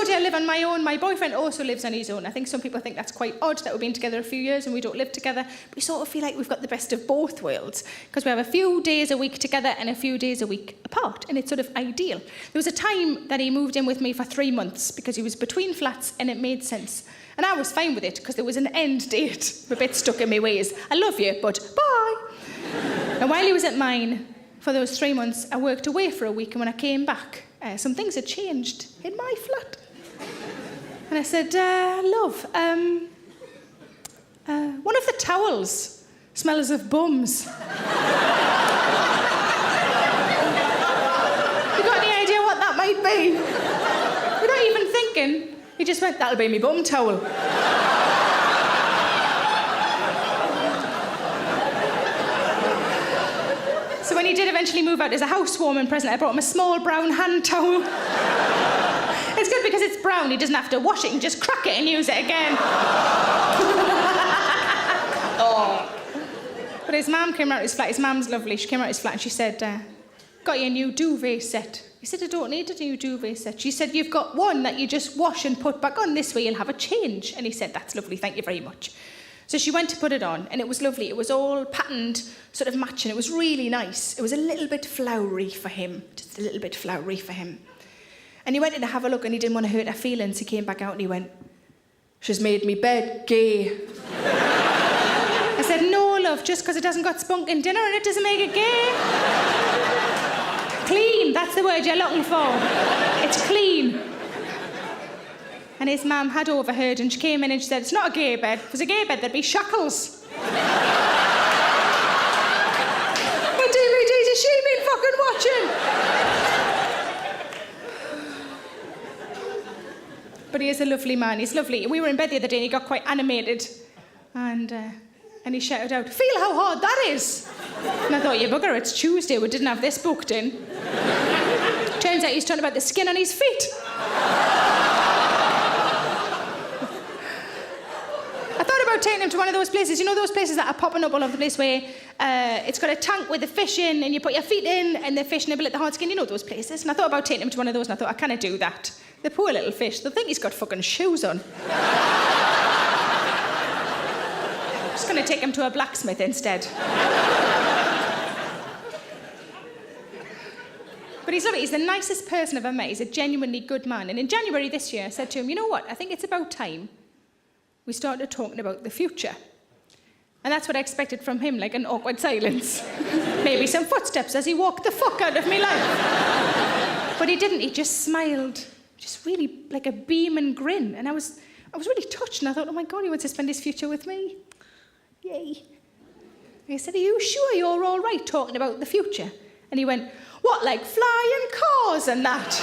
told you I live on my own. My boyfriend also lives on his own. I think some people think that's quite odd that we've been together a few years and we don't live together. But we sort of feel like we've got the best of both worlds because we have a few days a week together and a few days a week apart, and it's sort of ideal. There was a time that he moved in with me for 3 months because he was between flats and it made sense. And I was fine with it because there was an end date. I'm a bit stuck in my ways. I love you, but bye. And while he was at mine, for those 3 months, I worked away for a week, and when I came back, some things had changed in my flat. And I said, love, one of the towels smells of bums. You got any idea what that might be? Without even thinking, he just went, that'll be me bum towel. So when he did eventually move out as a housewarming present, I brought him a small brown hand towel. It's good because it's brown, he doesn't have to wash it, he can just crack it and use it again. Oh. But his mum came around his flat, his mum's lovely, she came around his flat and she said, got you a new duvet set. He said, I don't need a new duvet set. She said, you've got one that you just wash and put back on, this way you'll have a change. And he said, that's lovely, thank you very much. So she went to put it on, and it was lovely. It was all patterned, sort of matching. It was really nice. It was a little bit flowery for him, just a little bit flowery for him. And he went in to have a look, and he didn't want to hurt her feelings. He came back out, and he went, she's made me bed gay. I said, no, love, just because it hasn't got spunk in dinner and it doesn't make it gay. Clean, that's the word you're looking for. It's clean. And his mum had overheard, and she came in and she said, it's not a gay bed. If it was a gay bed, there'd be shackles. What DVDs has she been fucking watching? But he is a lovely man, he's lovely. We were in bed the other day and he got quite animated. And he shouted out, feel how hard that is. And I thought, you bugger, it's Tuesday, we didn't have this booked in. Turns out he's talking about the skin on his feet. Taking him to one of those places, you know those places that are popping up all over the place where it's got a tank with the fish in and you put your feet in and the fish nibble at the hard skin, you know those places. And I thought about taking him to one of those and I thought, I can't do that. The poor little fish, they'll think he's got fucking shoes on. I'm just going to take him to a blacksmith instead. But he's lovely, he's the nicest person I've ever met. He's a genuinely good man. And in January this year I said to him, you know what, I think it's about time we started talking about the future. And that's what I expected from him, like an awkward silence. Maybe some footsteps as he walked the fuck out of me life. But he didn't, he just smiled. Just really like a beam and grin. And I was really touched and I thought, oh my God, he wants to spend his future with me. Yay. And I said, are you sure you're all right talking about the future? And he went, what, like flying cars and that?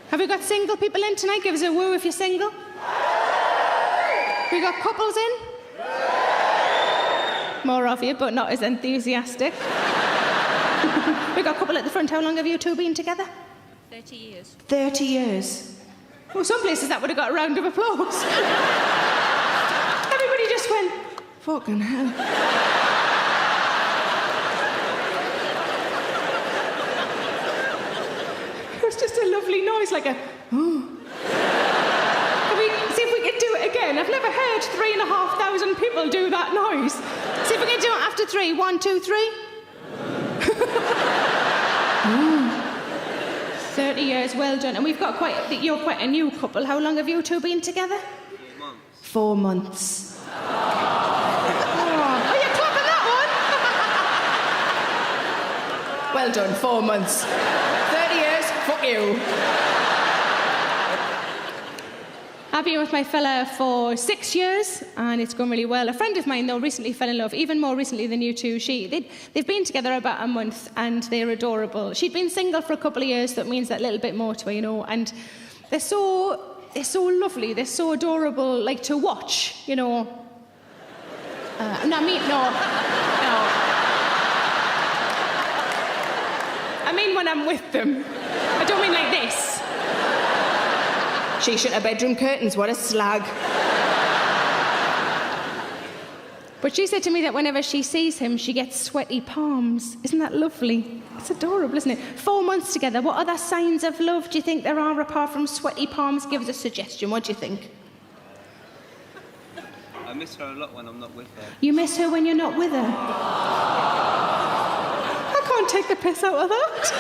Have we got single people in tonight? Give us a woo if you're single. We got couples in? More of you, but not as enthusiastic. We got a couple at the front. How long have you two been together? 30 years. 30 years. Well, some places that would have got a round of applause. Everybody just went, fucking hell. Just a lovely noise, like a, oh. Can we see if we can do it again? I've never heard 3,500 people do that noise. See if we can do it after 3. 1, 2, 3. 30 years, well done. And we've got you're quite a new couple. How long have you two been together? 4 months. 4 months. Oh, you're clapping that one? Well done, 4 months. 30 years. Fuck you. I've been with my fella for 6 years, and it's gone really well. A friend of mine, though, recently fell in love, even more recently than you two. They've been together about a month, and they're adorable. She'd been single for a couple of years, so it means that little bit more to her, you know. And they're so lovely, they're so adorable, like to watch, you know. No. I mean when I'm with them. I don't mean like this. She shut her bedroom curtains. What a slag. But she said to me that whenever she sees him, she gets sweaty palms. Isn't that lovely? It's adorable, isn't it? 4 months together. What other signs of love do you think there are apart from sweaty palms? Give us a suggestion. What do you think? I miss her a lot when I'm not with her. You miss her when you're not with her? I can't take the piss out of that.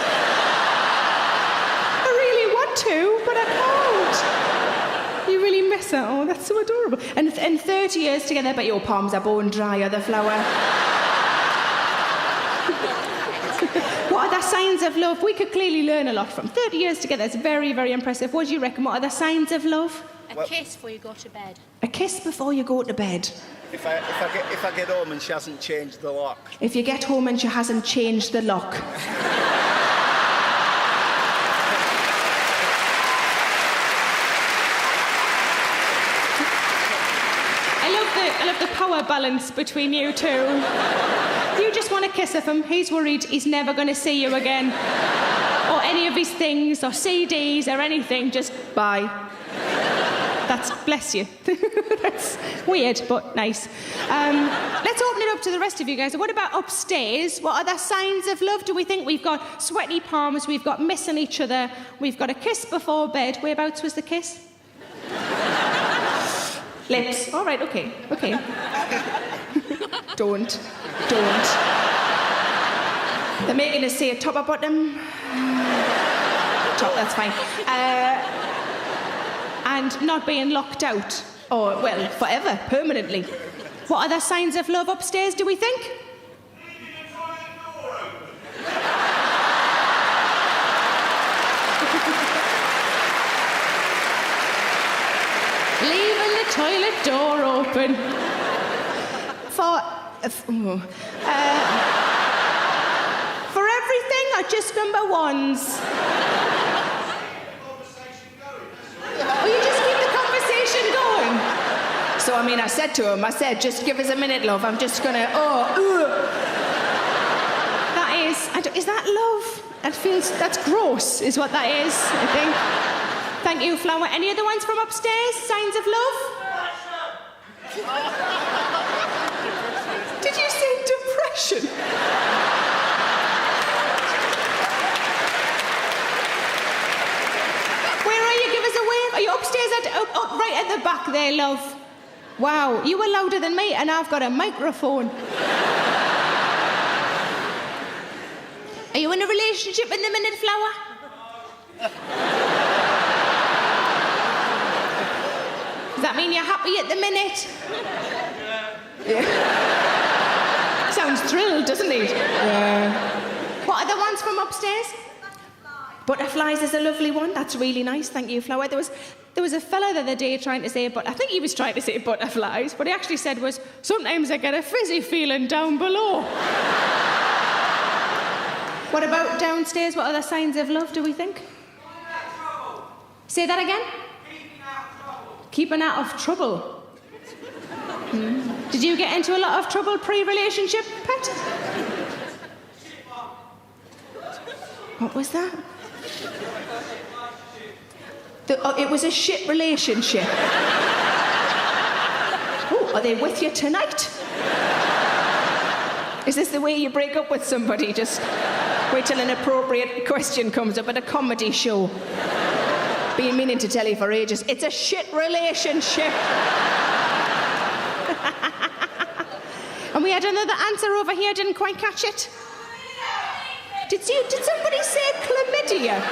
I really want to, but I can't. You really miss her? Oh, that's so adorable. And 30 years together, but your palms are bone dry, are the flower? What are the signs of love? We could clearly learn a lot from 30 years together. It's very, very impressive. What do you reckon? What are the signs of love? A kiss before you go to bed. A kiss before you go to bed. If I get home and she hasn't changed the lock. If you get home and she hasn't changed the lock. I love the power balance between you two. You just want a kiss of him. He's worried he's never going to see you again. Or any of his things, or CDs, or anything. Just bye. That's, bless you. That's weird, but nice. Let's open it up to the rest of you guys. What about upstairs? What are the signs of love? Do we think we've got sweaty palms, we've got missing each other, we've got a kiss before bed? Whereabouts was the kiss? Lips. All right, okay. Don't. They're making us say a top or bottom. Top, that's fine. And not being locked out. Or, well, forever, permanently. What are the signs of love upstairs, do we think? Leaving the toilet door open. For everything or just number ones? Oh, you just keep the conversation going. So, I mean, I said to him, just give us a minute, love. I'm just gonna, That is that love? That's gross, is what that is, I think. Thank you, Flower. Any other ones from upstairs? Signs of love? Did you say depression? Where are you? Give us a wave. Are you upstairs? Right at the back there, love. Wow, you were louder than me, and I've got a microphone. Are you in a relationship in the minute, Flower? Does that mean you're happy at the minute? Yeah. Sounds thrilled, doesn't it? Yeah. What are the ones from upstairs? Butterflies is a lovely one. That's really nice. Thank you, Flower. There was a fella the other day trying to say, I think he was trying to say butterflies. What he actually said was, sometimes I get a fizzy feeling down below. What about downstairs? What other signs of love do we think? Say that again? Keeping out of trouble. Did you get into a lot of trouble pre-relationship, Pet? What was that? It was a shit relationship. Oh, are they with you tonight? Is this the way you break up with somebody? Just wait till an appropriate question comes up at a comedy show. Been meaning to tell you for ages. It's a shit relationship. And we had another answer over here. Didn't quite catch it. Did somebody say chlamydia?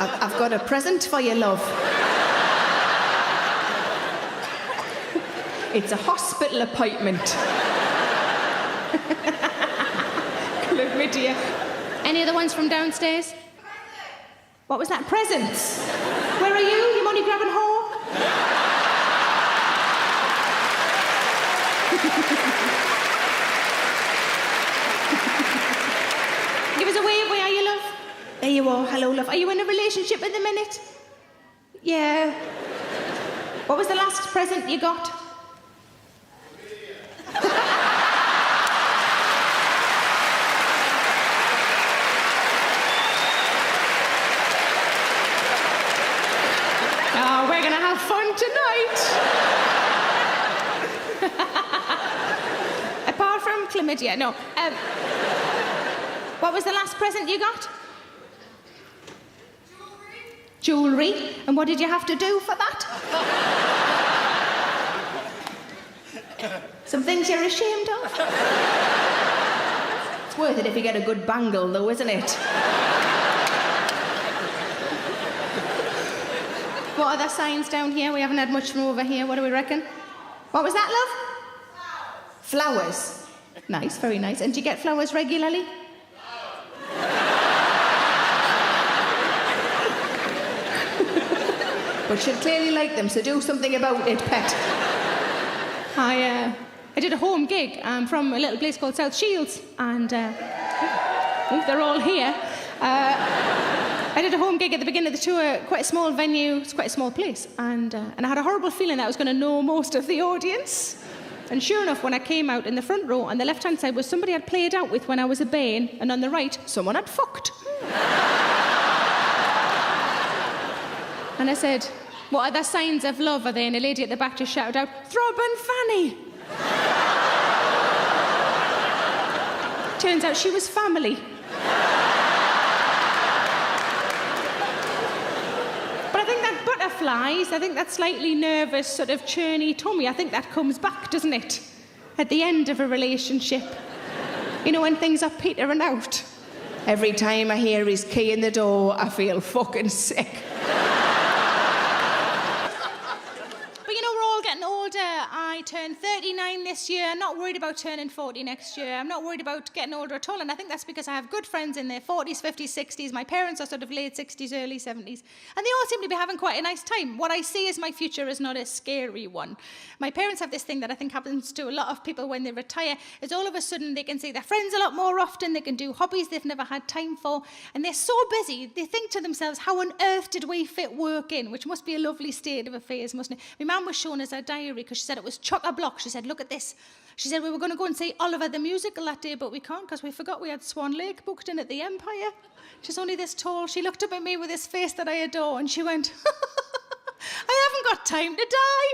I've got a present for you, love. It's a hospital appointment. Chlamydia. Any other ones from downstairs? What was that? Presents. Where are you? You money grabbing hawk? Give us a wave. Where are you, love? There you are. Hello, love. Are you in a relationship at the minute? Yeah. What was the last present you got? chlamydia. No. What was the last present you got? Jewellery. And what did you have to do for that? Some things you're ashamed of? It's worth it if you get a good bangle, though, isn't it? What other signs down here? We haven't had much from over here. What do we reckon? What was that, love? Flowers. Nice, very nice. And do you get flowers regularly? But she'd clearly like them, so do something about it, pet. I did a home gig from a little place called South Shields, and they're all here. I did a home gig at the beginning of the tour, quite a small venue, it's quite a small place, and I had a horrible feeling that I was going to know most of the audience. And sure enough, when I came out in the front row, on the left-hand side was somebody I'd played out with when I was a bairn, and on the right, someone I'd fucked. And I said, what other signs of love are there? And a lady at the back just shouted out, Throb and Fanny. Turns out she was family. But I think that butterflies, I think that slightly nervous, sort of churny tummy, I think that comes back, doesn't it? At the end of a relationship. You know, when things are petering out. Every time I hear his key in the door, I feel fucking sick. I turned 39 this year. I'm not worried about turning 40 next year. I'm not worried about getting older at all. And I think that's because I have good friends in their 40s, 50s, 60s. My parents are sort of late 60s, early 70s. And they all seem to be having quite a nice time. What I see as my future is not a scary one. My parents have this thing that I think happens to a lot of people when they retire, is all of a sudden they can see their friends a lot more often. They can do hobbies they've never had time for. And they're so busy, they think to themselves, how on earth did we fit work in? Which must be a lovely state of affairs, mustn't it? My mum was showing us her diary because she said it was chock-a-block. She said, look at this. She said, we were going to go and see Oliver the Musical that day, but we can't because we forgot we had Swan Lake booked in at the Empire. She's only this tall. She looked up at me with this face that I adore and she went, I haven't got time to die.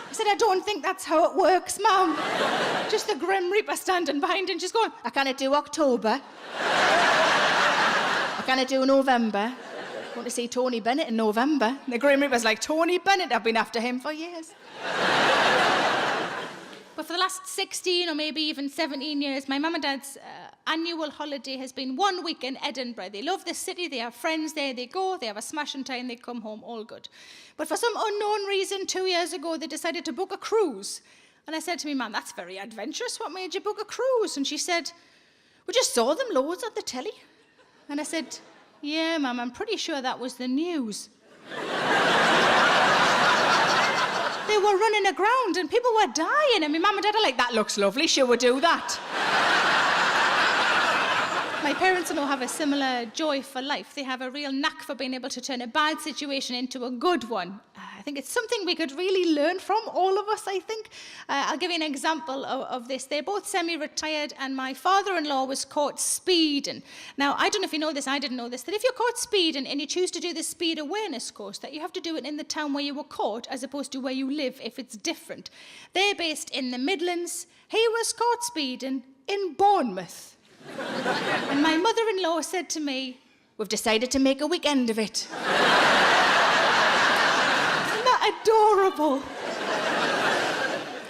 I said, I don't think that's how it works, Mum. Just the Grim Reaper standing behind and she's going, I can't do October. I can't do November. I want to see Tony Bennett in November. The Grim Reaper's like, Tony Bennett, I've been after him for years. But for the last 16 or maybe even 17 years, my mum and dad's annual holiday has been 1 week in Edinburgh. They love the city, they have friends there, they go, they have a smashing time, they come home, all good. But for some unknown reason, 2 years ago, they decided to book a cruise. And I said to me, Mum, that's very adventurous. What made you book a cruise? And she said, we just saw them loads on the telly. And I said, yeah, Mum, I'm pretty sure that was the news. They were running aground and people were dying. And my mum and dad are like, that looks lovely, sure we'll do that. My parents and I have a similar joy for life. They have a real knack for being able to turn a bad situation into a good one. I think it's something we could really learn from, all of us, I think. I'll give you an example of this. They're both semi-retired and my father-in-law was caught speeding. Now, I don't know if you know this, I didn't know this, that if you're caught speeding and you choose to do the speed awareness course, that you have to do it in the town where you were caught as opposed to where you live if it's different. They're based in the Midlands. He was caught speeding in Bournemouth. And my mother-in-law said to me, we've decided to make a weekend of it. Isn't that adorable?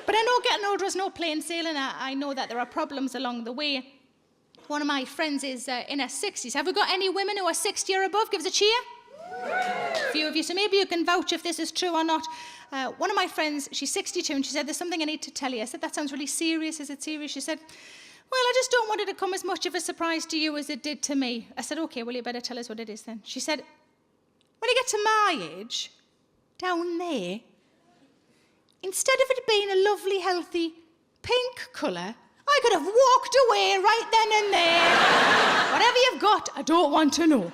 But I know getting older is no plain sailing. I know that there are problems along the way. One of my friends is in her 60s. Have we got any women who are 60 or above? Give us a cheer. A few of you, so maybe you can vouch if this is true or not. One of my friends, she's 62, and she said, there's something I need to tell you. I said, that sounds really serious. Is it serious? She said, well, I just don't want it to come as much of a surprise to you as it did to me. I said, OK, well, you better tell us what it is then. She said, when you get to my age, down there, instead of it being a lovely, healthy pink colour, I could have walked away right then and there. Whatever you've got, I don't want to know.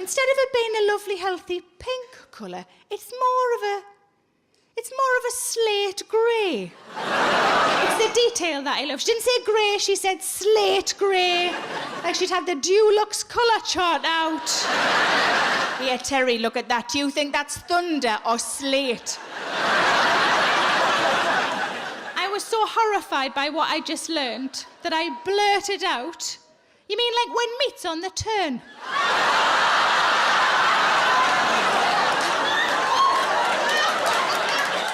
Instead of it being a lovely, healthy pink colour, it's more of a slate grey. It's the detail that I love. She didn't say grey, she said slate grey. Like she'd had the Dulux colour chart out. Here, Terry, look at that. Do you think that's thunder or slate? horrified by what I just learnt that I blurted out, "You mean like when meat's on the turn?"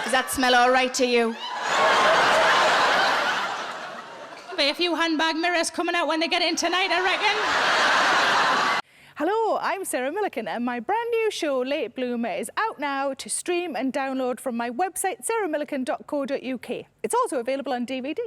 Does that smell all right to you? Be a few handbag mirrors coming out when they get in tonight, I reckon. Hello, I'm Sarah Millican and my brand new show, Late Bloomer, is out now to stream and download from my website, sarahmillican.co.uk. It's also available on DVD.